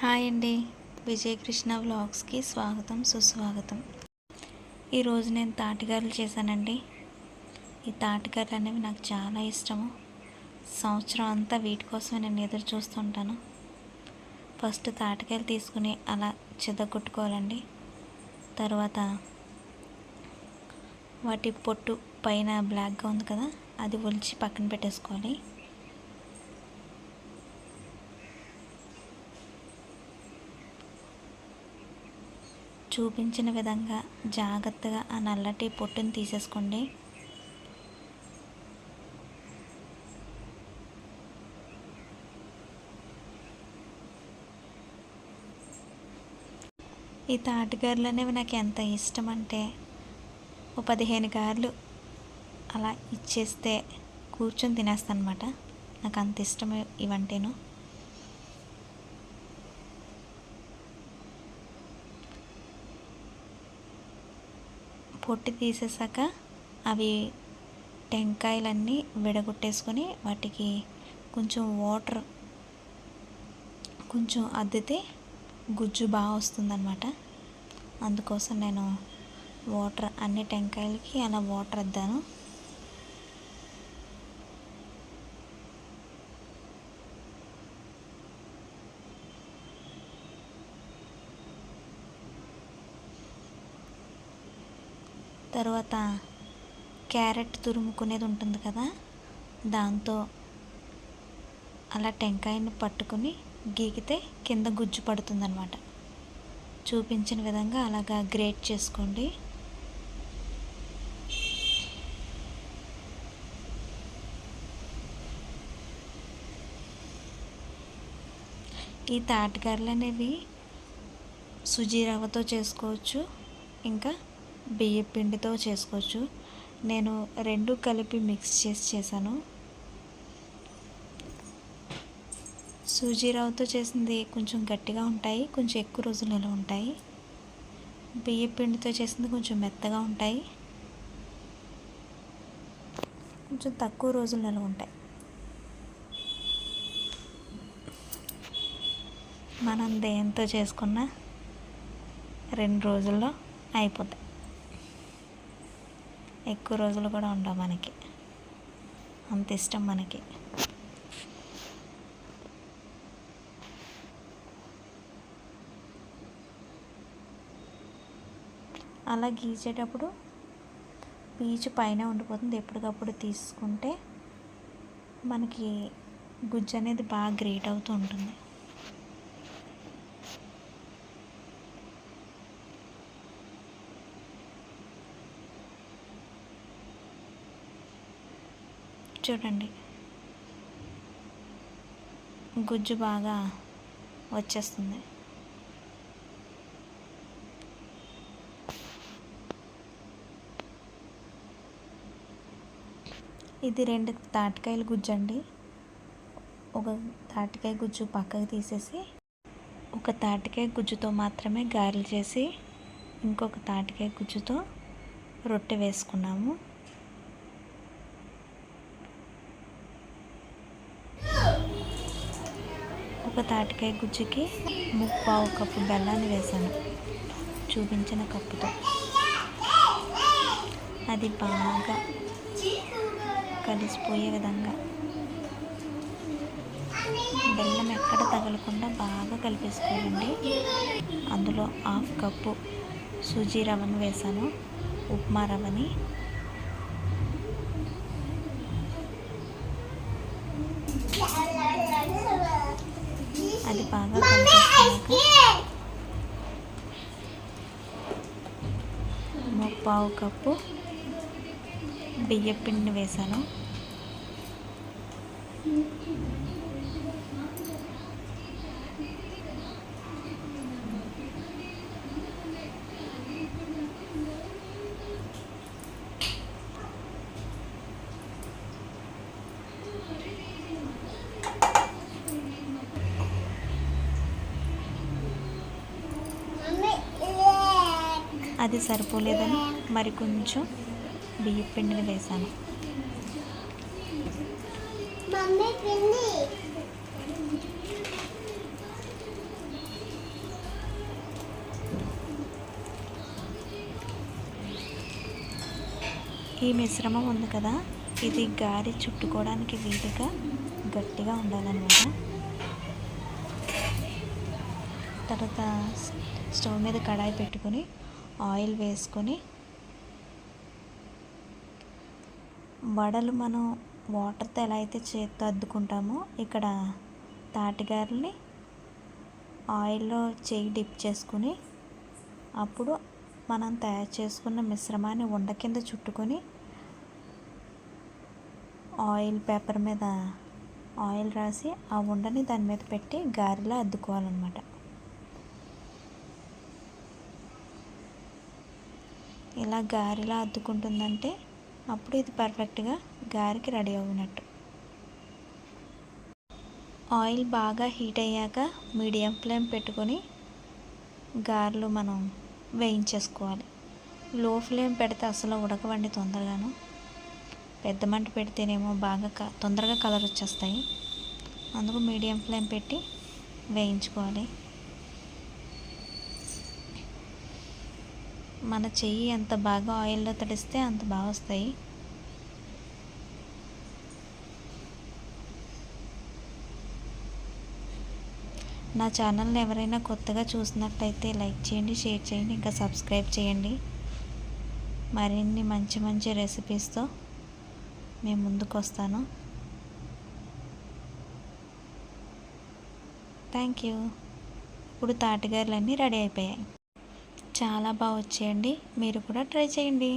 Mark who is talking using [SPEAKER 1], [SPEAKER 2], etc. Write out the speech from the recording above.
[SPEAKER 1] Hi అండి, విజయకృష్ణ వ్లాగ్స్కి స్వాగతం సుస్వాగతం. ఈరోజు నేను తాటిగారెలు చేశానండి. ఈ తాటిగారెలు అనేవి నాకు చాలా ఇష్టము. సంవత్సరం అంతా వీటి కోసమే నేను ఎదురు చూస్తుంటాను. ఫస్ట్ తాటికాయలు తీసుకుని అలా చెదగొట్టుకోవాలండి. తర్వాత వాటి పొట్టు పైన బ్లాక్గా ఉంది కదా, అది ఒలిచి పక్కన పెట్టేసుకోవాలి. చూపించిన విధంగా జాగ్రత్తగా ఆ నల్లటి పొట్టుని తీసేసుకోండి. ఈ తాటిగారెలు అనేవి నాకు ఎంత ఇష్టం అంటే, ఓ 15 గారెలు అలా ఇచ్చేస్తే కూర్చొని తినేస్తాను అనమాట. నాకు అంత ఇష్టం ఇవంటేను. పొట్టి తీసేసాక అవి టెంకాయలన్నీ విడగొట్టేసుకొని వాటికి కొంచెం వాటర్ కొంచెం అద్దితే గుజ్జు బాగా వస్తుందన్నమాట. అందుకోసం నేను వాటర్ అన్ని టెంకాయలకి అలా వాటర్ అద్దాను. తర్వాత క్యారెట్ తురుముకునేది ఉంటుంది కదా, దాంతో అలా టెంకాయని పట్టుకుని గీకితే కింద గుజ్జు పడుతుందన్నమాట. చూపించిన విధంగా అలాగా గ్రేట్ చేసుకోండి. ఈ తాటిగారెలు అనేవి సుజీ రవ్వతో చేసుకోవచ్చు, ఇంకా బియ్యం పిండితో చేసుకోవచ్చు. నేను రెండు కలిపి మిక్స్ చేసి చేశాను. సూజీ రవ్వతో చేసింది కొంచెం గట్టిగా ఉంటాయి, కొంచెం ఎక్కువ రోజులు నిల్వ ఉంటాయి. బియ్యం పిండితో చేసింది కొంచెం మెత్తగా ఉంటాయి, కొంచెం తక్కువ రోజులు నిల్వ ఉంటాయి. మనం దేంతో చేసుకున్నా 2 రోజుల్లో అయిపోతాయి. ఎక్కువ రోజులు కూడా ఉండవు మనకి, అంత ఇష్టం మనకి. అలా గీచేటప్పుడు పీచు పైన ఉండిపోతుంది. ఎప్పటికప్పుడు తీసుకుంటే మనకి గుజ్జు అనేది బాగా గ్రేట్ అవుతూ ఉంటుంది. చూడండి, గుజ్జు బాగా వచ్చేస్తుంది. ఇది 2 తాటికాయల గుజ్జు అండి. ఒక తాటికాయ గుజ్జు పక్కకు తీసేసి ఒక తాటికాయ గుజ్జుతో మాత్రమే గారెలు చేసి ఇంకొక తాటికాయ గుజ్జుతో రొట్టె వేసుకున్నాము. ఒక తాటికాయ గుజ్జుకి 3/4 కప్పు బెల్లాన్ని వేసాను చూపించిన కప్పుతో. అది బాగా కలిసిపోయే విధంగా బెల్లం ఎక్కడ తగలకుండా బాగా కలిపేసుకోవాలండి. అందులో 1/2 కప్పు సూజీ రవ్వను వేసాను, ఉప్మా రవ్వని. అది బాగా కలిపేసుకున్నాక 3/4 కప్పు బియ్యం పిండిని వేసాను. అది సరిపోలేదని మరి కొంచెం బియ్యం పిండిని వేసాను. ఈ మిశ్రమం ఉంది కదా, ఇది గారి చుట్టుకోవడానికి వీలుగా గట్టిగా ఉండాలన్నమాట. తర్వాత స్టవ్ మీద కడాయి పెట్టుకొని ఆయిల్ వేసుకొని, వడలు మనం వాటర్తో ఎలా అయితే చేత్తో అద్దుకుంటామో, ఇక్కడ తాటిగారల్ని ఆయిల్లో చేయి డిప్ చేసుకుని, అప్పుడు మనం తయారు చేసుకున్న మిశ్రమాన్ని ఉండ కింద చుట్టుకొని ఆయిల్ పేపర్ మీద ఆయిల్ రాసి ఆ ఉండని దాని మీద పెట్టి గారెలా అద్దుకోవాలన్నమాట. ఇలా గారెలా అద్దుకుంటుందంటే అప్పుడు ఇది పర్ఫెక్ట్గా గారెకి రెడీ అవునట్టు. ఆయిల్ బాగా హీట్ అయ్యాక మీడియం ఫ్లేమ్ పెట్టుకొని గారెలు మనం వేయించేసుకోవాలి. లో ఫ్లేమ్ పెడితే అసలు ఉడకవండి తొందరగాను. పెద్ద మంట పెడితేనేమో బాగా తొందరగా కలర్ వచ్చేస్తాయి. అందుకు మీడియం ఫ్లేమ్ పెట్టి వేయించుకోవాలి. మన చెయ్యి ఎంత బాగా ఆయిల్లో తడిస్తే అంత బాగా వస్తాయి. నా ఛానల్ని ఎవరైనా కొత్తగా చూసినట్లయితే లైక్ చేయండి, షేర్ చేయండి, ఇంకా సబ్స్క్రైబ్ చేయండి. మరిన్ని మంచి మంచి రెసిపీస్తో మేము ముందుకు వస్తాను. Thank you. ఇప్పుడు తాటిగారులన్నీ రెడీ అయిపోయాయి. చాలా బాగా వచ్చేయండి. మీరు కూడా ట్రై చేయండి.